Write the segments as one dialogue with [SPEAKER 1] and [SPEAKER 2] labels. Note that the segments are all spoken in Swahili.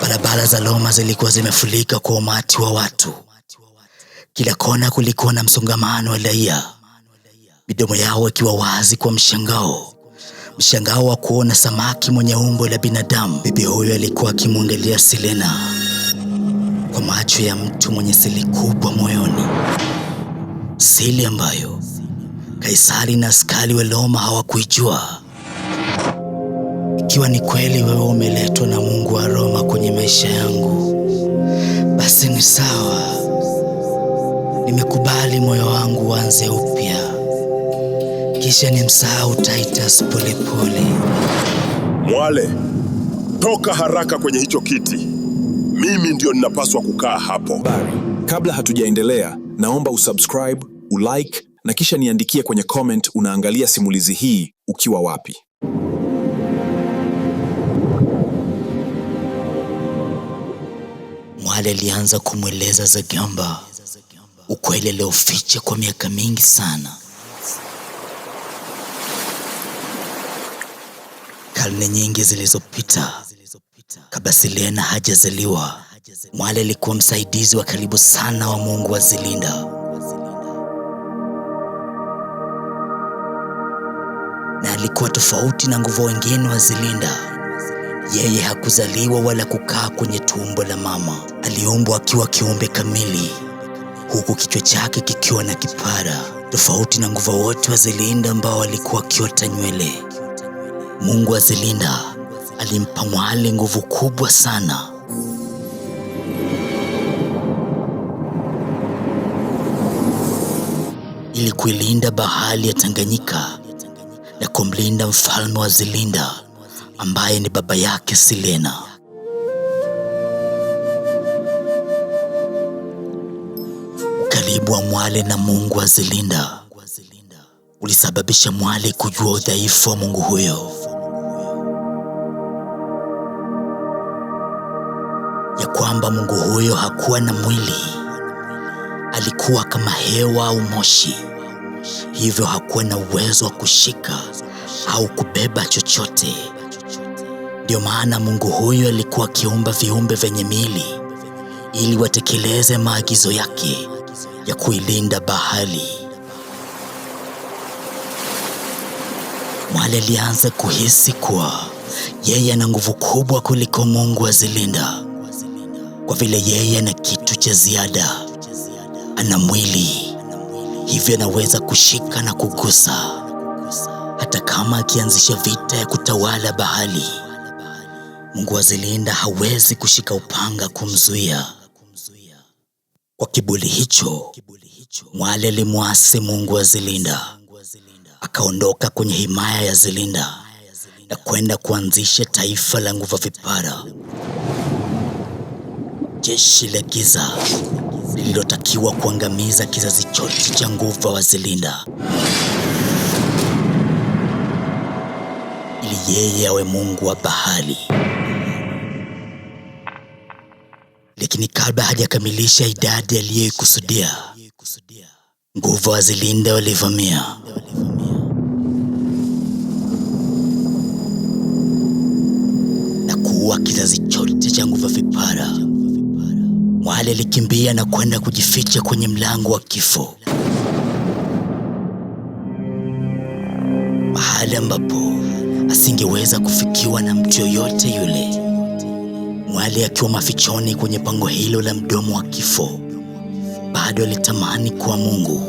[SPEAKER 1] Barabara za Roma zilikuwa zimefurika kwa umati wa watu. Kila kona kulikuwa na msongamano wa raia, midomo yao ikiwa wazi kwa mshangao wa kuona samaki mwenye umbo la binadamu. Bibi huyo alikuwa akimwangalia Selena kwa macho ya mtu mwenye siri kubwa moyoni, siri ambayo Kaisari na askari wa Roma hawakuijua. Ikiwa ni kweli wewe umeletwa na Mungu wa Roma kwenye maisha yangu, basi ni sawa. Nimekubali moyo wangu uanze upya, kisha nimsahau Titus polepole.
[SPEAKER 2] Mwale, toka haraka kwenye hicho kiti. Mimi ndio ninapaswa kukaa hapo.
[SPEAKER 3] Bari, kabla hatujaendelea, naomba usubscribe, ulike na kisha niandikie kwenye comment unaangalia simulizi hii ukiwa wapi.
[SPEAKER 1] Mwale alianza kumweleza Zagamba ukweli alioficha kwa miaka mingi sana. Karne nyingi zilizopita, kabla Selena hajazaliwa, Mwale alikuwa msaidizi wa karibu sana wa Mungu wa Zelinda. Na alikuwa tofauti na nguvu wengine wa Zelinda. Yeye hakuzaliwa wala kukaa kwenye tumbo la mama. Aliumbwa akiwa kiumbe kamili, huku kichwa chake kikiwa na kipara, tofauti na nguvu wote wa Zelinda ambao walikuwa kiota nywele. Mungu wa Zelinda alimpa Mwale nguvu kubwa sana. Ili kuilinda bahari ya Tanganyika na kumlinda mfalme wa Zelinda ambaye ni baba yake Selena. Ukaribu wa Mwale na Mungu wa Zelinda ulisababisha Mwale kujua udhaifu wa Mungu huyo, ya kwamba Mungu huyo hakuwa na mwili, alikuwa kama hewa au moshi, hivyo hakuwa na uwezo wa kushika au kubeba chochote. Ndio maana Mungu huyo alikuwa akiumba viumbe vyenye miili ili watekeleze maagizo yake ya kuilinda bahari. Mwale alianza kuhisi kuwa yeye ana nguvu kubwa kuliko Mungu wa Zelinda, kwa vile yeye ana kitu cha ziada, ana mwili, hivyo anaweza kushika na kugusa. Hata kama akianzisha vita ya kutawala bahari, Mungu wa Zelinda hawezi kushika upanga kumzuia. Kwa kiburi hicho, Mwale alimwasi Mungu wa Zelinda, akaondoka kwenye himaya ya Zelinda na kwenda kuanzisha taifa la nguva vipara, jeshi la giza lililotakiwa kuangamiza kizazi chote cha nguva wa Zelinda, ili yeye awe Mungu wa bahari. Lakini kabla hajakamilisha idadi aliyoikusudia, nguva wa Zelinda walivamia. Na kuua kizazi chote cha nguva vipara. Mwale alikimbia na kwenda kujificha kwenye mlango wa kifo, mahali ambapo asingeweza kufikiwa na mtu yoyote yule. Mwale akiwa mafichoni kwenye pango hilo la mdomo wa kifo, bado alitamani kuwa Mungu.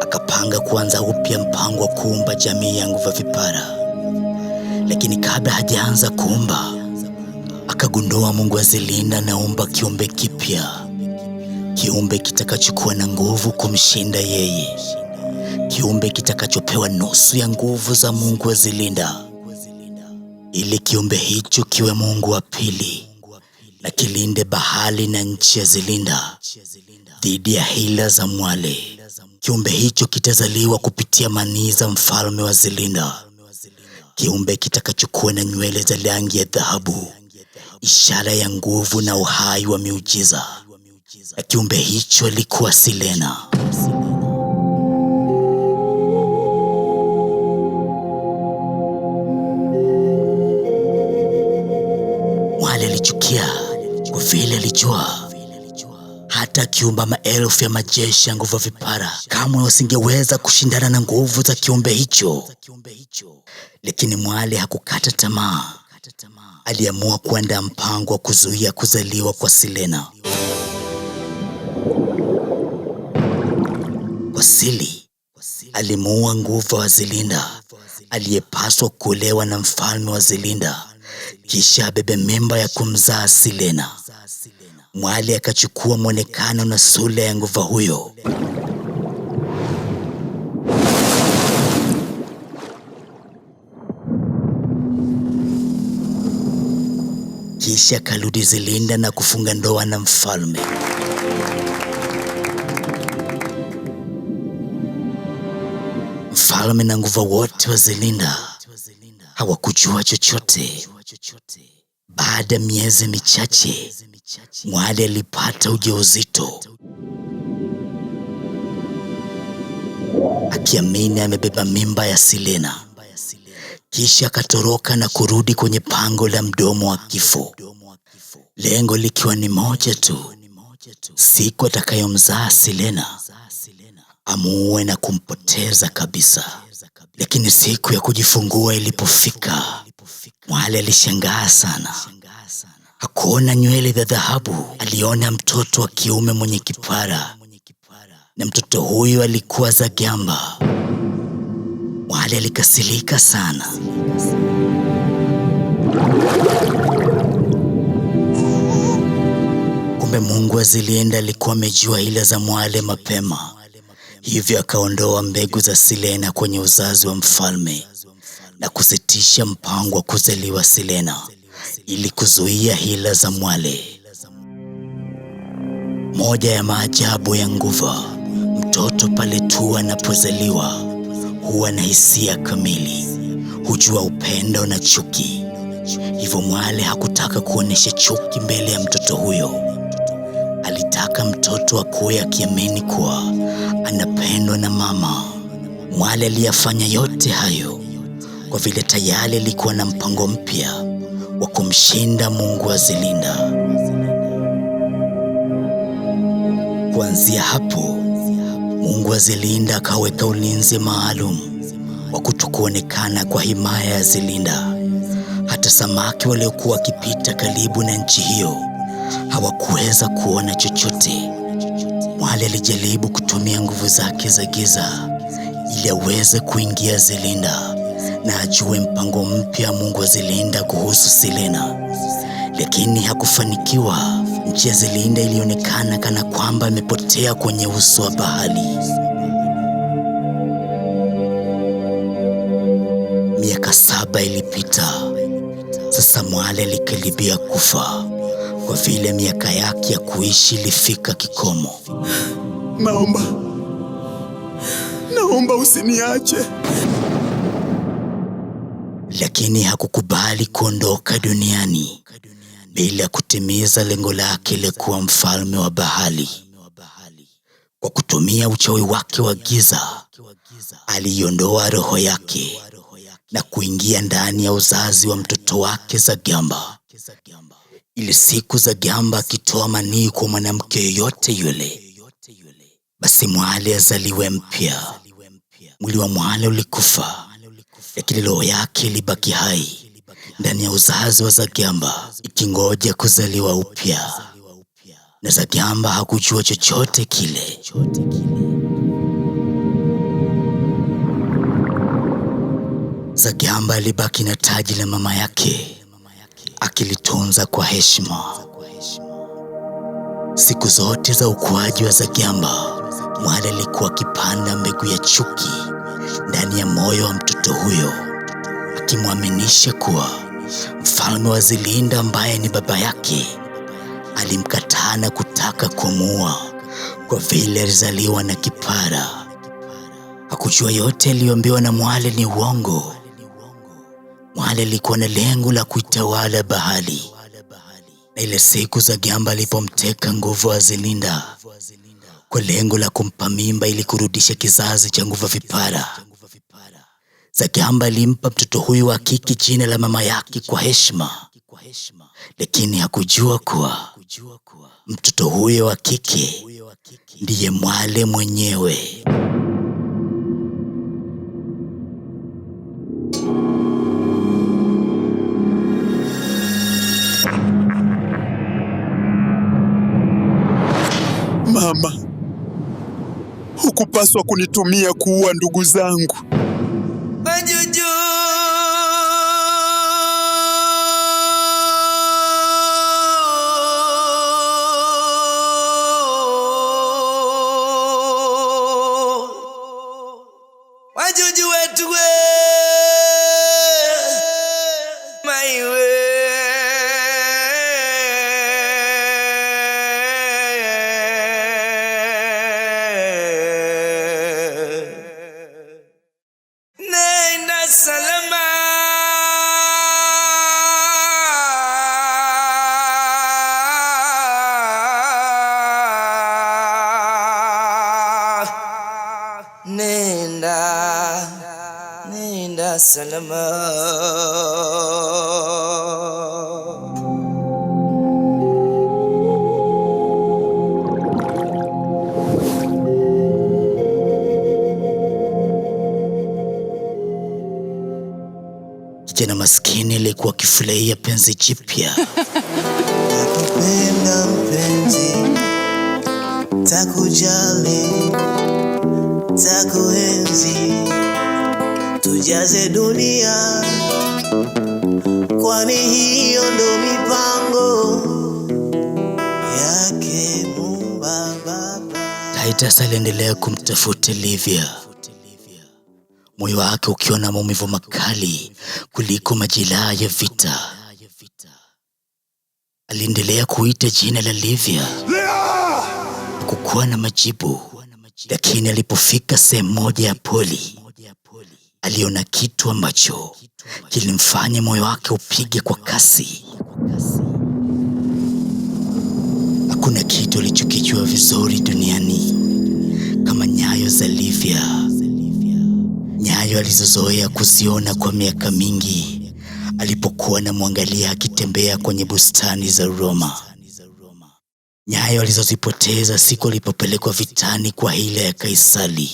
[SPEAKER 1] Akapanga kuanza upya mpango wa kuumba jamii ya nguva vipara. Lakini kabla hajaanza kuumba, akagundua Mungu wa Zelinda anaumba kiumbe kipya, kiumbe kitakachokuwa na nguvu kumshinda yeye, kiumbe kitakachopewa nusu ya nguvu za Mungu wa Zelinda, ili kiumbe hicho kiwe Mungu wa pili na kilinde bahari na nchi ya Zelinda dhidi ya hila za Mwale. Kiumbe hicho kitazaliwa kupitia manii za mfalme wa Zelinda, kiumbe kitakachokuwa na nywele za rangi ya dhahabu, ishara ya nguvu na uhai wa miujiza. Na kiumbe hicho alikuwa Selena. Mwale alichukia kwa vile alijua hata akiumba maelfu ya majeshi ya nguvu vipara kamwe wasingeweza kushindana na nguvu za kiumbe hicho. Lakini Mwale hakukata tamaa. Aliamua kuandaa mpango wa kuzuia kuzaliwa kwa Silena. Kwa siri, alimuua nguvu wa Zelinda aliyepaswa kuolewa na mfalme wa Zelinda, kisha abebe mimba ya kumzaa Silena. Mwale akachukua mwonekano na sura ya nguva huyo. Kisha akarudi Zelinda na kufunga ndoa na mfalme. Mfalme na nguva wote wa Zelinda hawakujua chochote. Baada ya miezi michache, Mwale alipata ujauzito, akiamini amebeba mimba ya Silena. Kisha akatoroka na kurudi kwenye pango la mdomo wa kifo, lengo likiwa ni moja tu: siku atakayomzaa Silena amuue na kumpoteza kabisa. Lakini siku ya kujifungua ilipofika, Mwale alishangaa sana. Hakuona nywele za dhahabu, aliona mtoto wa kiume mwenye kipara, na mtoto huyu alikuwa Zagamba. Mwale alikasirika sana. Kumbe Mungu wa Zelinda alikuwa amejua hila za Mwale mapema, hivyo akaondoa mbegu za Silena kwenye uzazi wa mfalme na kusitisha mpango wa kuzaliwa Silena ili kuzuia hila za Mwale. Moja ya maajabu ya nguva, mtoto pale tu anapozaliwa huwa na hisia kamili, hujua upendo na chuki. Hivyo Mwale hakutaka kuonesha chuki mbele ya mtoto huyo. Alitaka mtoto akue akiamini kuwa anapendwa na mama. Mwale aliyafanya yote hayo kwa vile tayari alikuwa na mpango mpya wa kumshinda Mungu wa Zelinda. Kuanzia hapo, Mungu wa Zelinda akaweka ulinzi maalum wa kutokuonekana kwa himaya ya Zelinda. Hata samaki waliokuwa wakipita karibu na nchi hiyo hawakuweza kuona chochote. Mwale alijaribu kutumia nguvu zake za giza ili aweze kuingia Zelinda na ajue mpango mpya Mungu wa Zelinda kuhusu Silena, lakini hakufanikiwa. Nchi ya Zelinda ilionekana kana kwamba imepotea kwenye uso wa bahari. Miaka 7 ilipita. Sasa Mwale alikaribia kufa kwa vile miaka yake ya kuishi ilifika kikomo.
[SPEAKER 4] Naomba usiniache.
[SPEAKER 1] Lakini hakukubali kuondoka duniani bila kutimiza lengo lake la kuwa mfalme wa bahari. Kwa kutumia uchawi wake wa giza, aliondoa roho yake na kuingia ndani ya uzazi wa mtoto wake Zagamba, ili siku Zagamba akitoa manii kwa mwanamke yoyote yule, basi Mwale azaliwe mpya. Mwili wa Mwale ulikufa, lakini roho yake ilibaki hai ndani ya uzazi wa Zagamba, ikingoja kuzaliwa upya. Na Zagamba hakujua chochote kile. Zagamba alibaki na taji la mama yake, akilitunza kwa heshima. Siku zote za ukuaji wa Zagamba, Mwale alikuwa akipanda mbegu ya chuki ndani ya moyo wa mtoto huyo, akimwaminisha kuwa mfalme wa Zelinda ambaye ni baba yake alimkataa na kutaka kumuua kwa vile alizaliwa na kipara. Hakujua yote aliyoambiwa na Mwale ni uongo. Mwale alikuwa na lengo la kuitawala bahari, na ile siku Zagamba alipomteka nguvu wa Zelinda kwa lengo la kumpa mimba ili kurudisha kizazi cha nguvu vipara, Zagamba alimpa mtoto huyu wa kike jina la mama yake kwa heshima, lakini hakujua kuwa mtoto huyo wa kike ndiye Mwale mwenyewe.
[SPEAKER 4] Mama, hukupaswa kunitumia kuua ndugu zangu.
[SPEAKER 5] Wajuju! Wajuju wetu we! Maiwe! Nenda salama. Nenda salama.
[SPEAKER 1] Kijana maskini alikuwa akifurahia penzi jipya.
[SPEAKER 5] Nakupenda mpenzi, takujali, takuenzi, tujaze dunia, kwani hiyo ndo mipango yake Muumba Baba.
[SPEAKER 1] Titus aliendelea kumtafuta Livia, moyo wake ukiwa na maumivu makali kuliko majeraha ya vita. Aliendelea kuita jina la Livia. Hakukuwa na majibu, lakini alipofika sehemu moja ya poli, aliona kitu ambacho kilimfanya moyo wake upige kwa kasi. Hakuna kitu alichokijua vizuri duniani kama nyayo za Livia, nyayo alizozoea kuziona kwa miaka mingi alipokuwa anamwangalia akitembea kwenye bustani za Roma, nyayo alizozipoteza siku alipopelekwa vitani kwa hila ya Kaisari.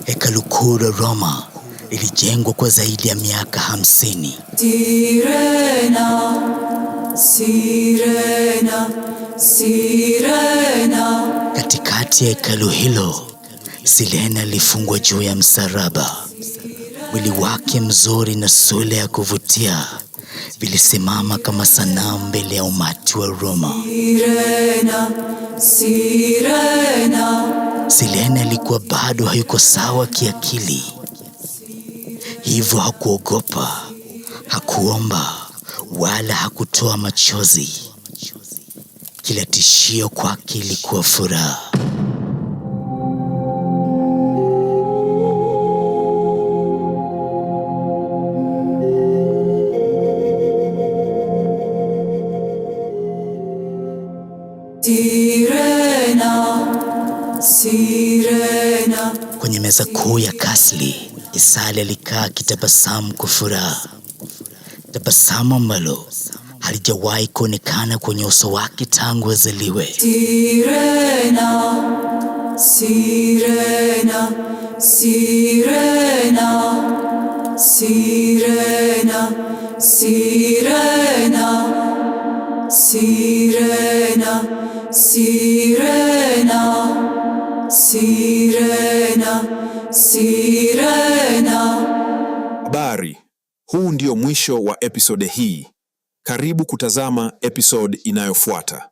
[SPEAKER 1] Hekalu kuu la Roma lilijengwa kwa zaidi ya miaka 50.
[SPEAKER 6] Sirena, sirena, sirena.
[SPEAKER 1] Katikati ya hekalu hilo, Sirena alifungwa juu ya msalaba. Mwili wake mzuri na sura ya kuvutia vilisimama kama sanamu mbele ya umati wa Roma.
[SPEAKER 6] Sirena, sirena.
[SPEAKER 1] Sirena alikuwa bado hayuko sawa kiakili, hivyo hakuogopa, hakuomba, wala hakutoa machozi. Kila tishio kwake ilikuwa furaha.
[SPEAKER 6] Sirena, sirena.
[SPEAKER 1] Kwenye meza kuu ya kasri, Isali alikaa akitabasamu kwa furaha, tabasamu ambalo halijawahi kuonekana kwenye uso wake tangu azaliwe.
[SPEAKER 6] Sirena, sirena, sirena, sirena, sirena, sirena, sirena, sirena, sirena.
[SPEAKER 3] Habari, huu ndio mwisho wa episode hii. Karibu kutazama episode inayofuata.